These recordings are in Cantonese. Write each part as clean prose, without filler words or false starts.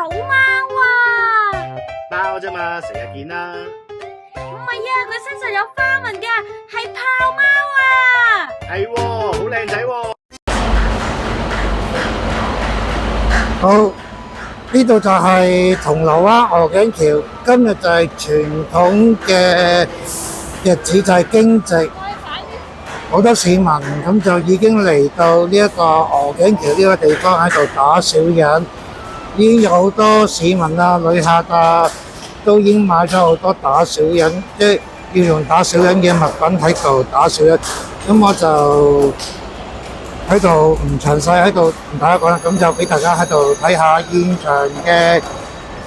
貓啊！貓啫嘛，成日見啦。唔係啊，佢身上有花紋㗎，係豹貓啊！係喎，好靚仔喎。好，呢度就係銅鑼灣鵝頸橋，今日就係傳統嘅日子，就係驚蟄。好多市民咁就已經嚟到呢一個鵝頸橋呢個地方喺度打小人，已經有好多市民啊、旅客啊，都已經買咗好多打小人，即係要用打小人嘅物品喺度打小人。咁我就喺度唔詳細喺度同大家講啦，咁就俾大家喺度睇下現場嘅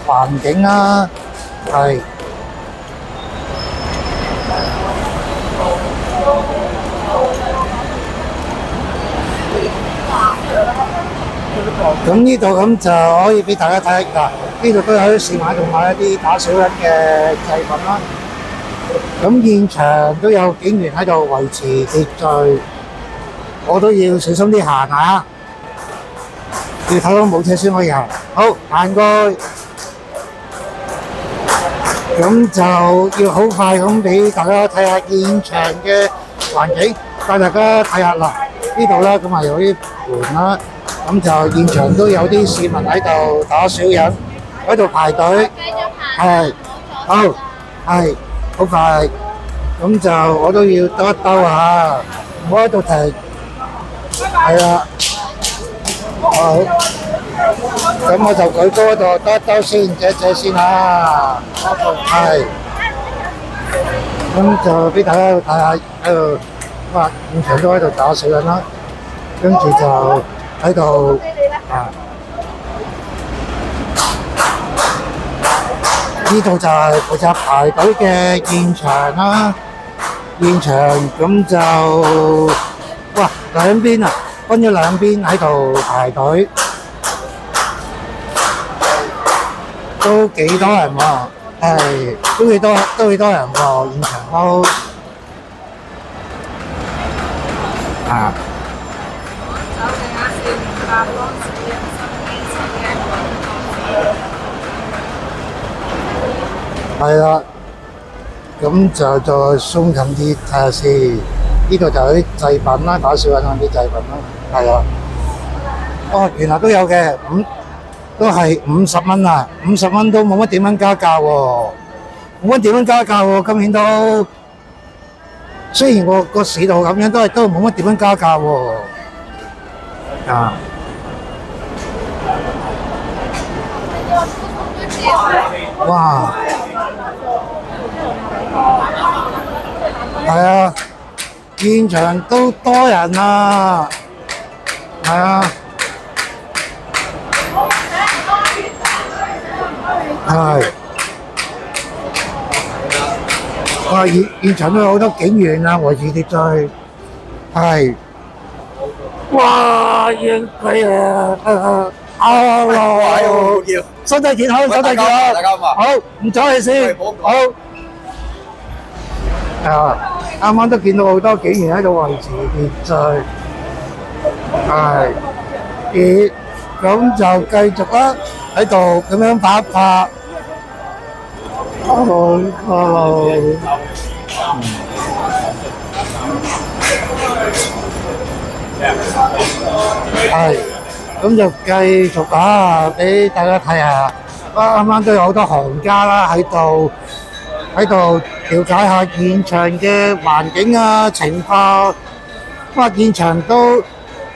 環境啦，係。咁呢度咁就可以俾大家睇嗱，呢度都有啲市民喺度買一啲打小人嘅製品啦。咁現場都有警員喺度維持秩序，我都要小心啲行下，要睇到冇車先可以行。好，行過去，咁就要好快咁俾大家睇下現場嘅環境，帶大家睇下嗱，呢度啦，咁啊有啲盤啦。咁就現場都有啲市民喺度打小人，喺度排隊，係，好，係，好快，咁就我都要兜一兜下，唔好喺度停，係啦，好，咁我就舉高嗰度兜一兜先，借先啦，係，咁就俾大家睇下喺度，哇，現場都喺度打小人啦，跟住就喺度啊！呢度就係負責排隊嘅現場啦。現場咁就哇兩邊啊，分咗兩邊喺度排隊，都幾多人喎，係都幾多人喎，現場都啊！係啦，咁就再鬆近啲睇下先。呢度就有啲製品啦，打小人嗰啲製品啦，係啊。哦，原來都有嘅，都係50蚊啊，50蚊都冇乜點樣加價喎，冇乜點樣加價喎，今年都雖然個市道咁樣，都冇乜點樣加價喎，啊。哇！係啊，現場都多人啊，係啊，係。哇！現場都有好多警員啊，維持秩序，係。哇！應佢啊！身體健康，身體健康，好，唔阻你先，好。啊，啱啱都見到好多警員喺度維持秩序，係，咁就繼續啦，喺度咁樣拍一拍，係。咁就繼續啊，俾大家睇下。啱啱都有好多行家啦喺度了解下現場嘅環境啊情況。哇！現場都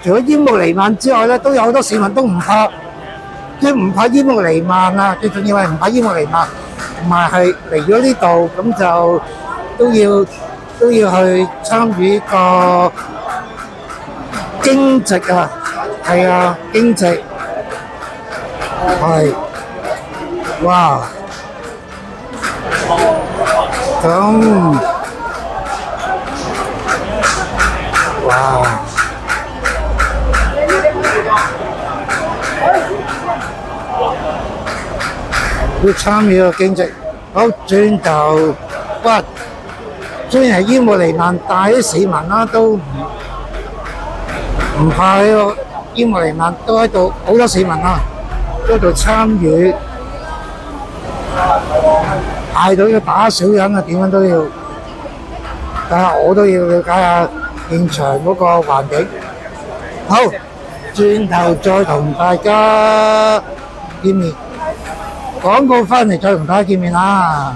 除咗煙霧彌漫之外咧，都有好多市民都唔怕，即係唔怕煙霧彌漫啊！最重要係唔怕煙霧彌漫，同埋係嚟咗呢度咁就都要去參與個驚蟄啊！係啊，驚蟄係，哇！咁，哇！要參與個驚蟄，好轉頭，哇！雖然係煙霧彌漫，但係啲市民啦都唔怕呢個煙霧彌漫，都喺度好多市民啊！嗰度參與，嗌到要打小人啊，點樣都要。但係我都要了解下現場嗰個環境。好，轉頭再同大家見面。廣告翻嚟再同大家見面啦。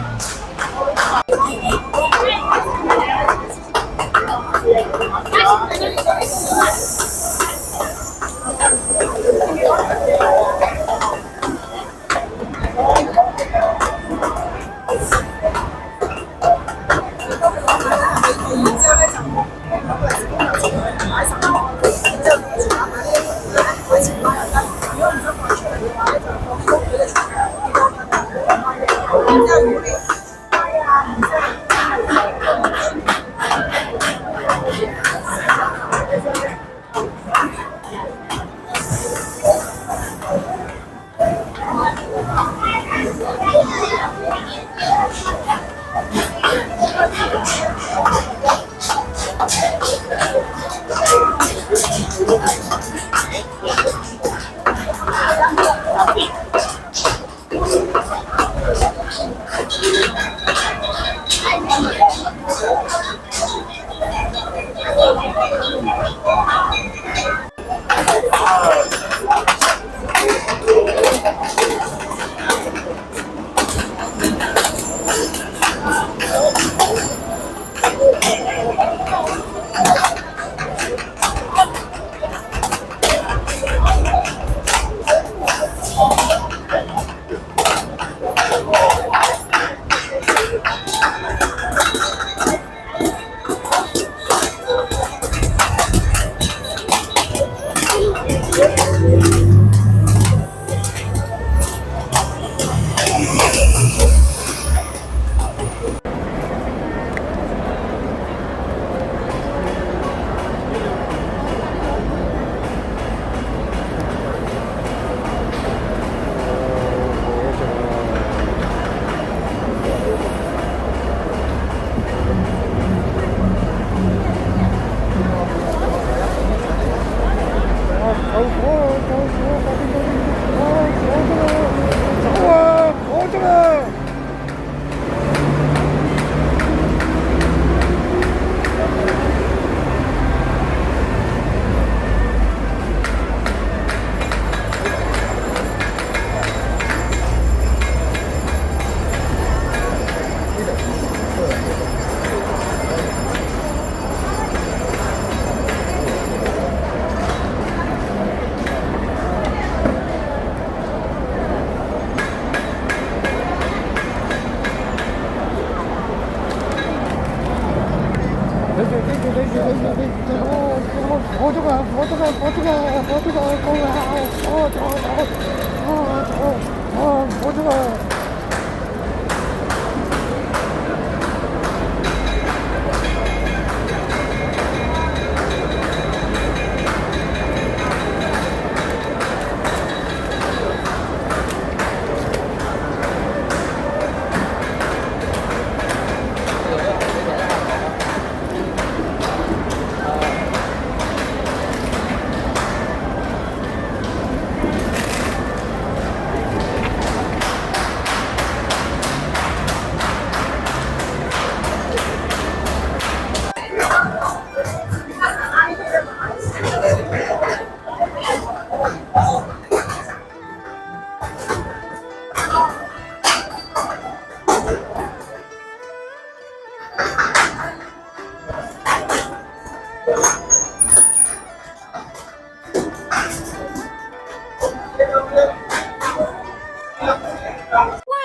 喂，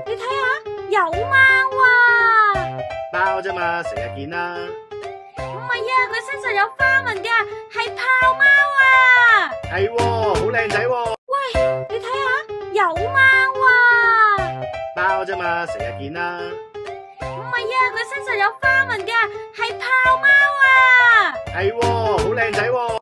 你睇下，有貓啊！貓啫嘛，成日見啦。唔係啊，佢身上有花紋㗎，係豹貓啊！係喎，好靚仔喎。喂，你睇下，有貓啊！貓啫嘛，成日見啦。唔係啊，佢身上有花紋㗎，係豹貓啊！係喎，好靚仔喎。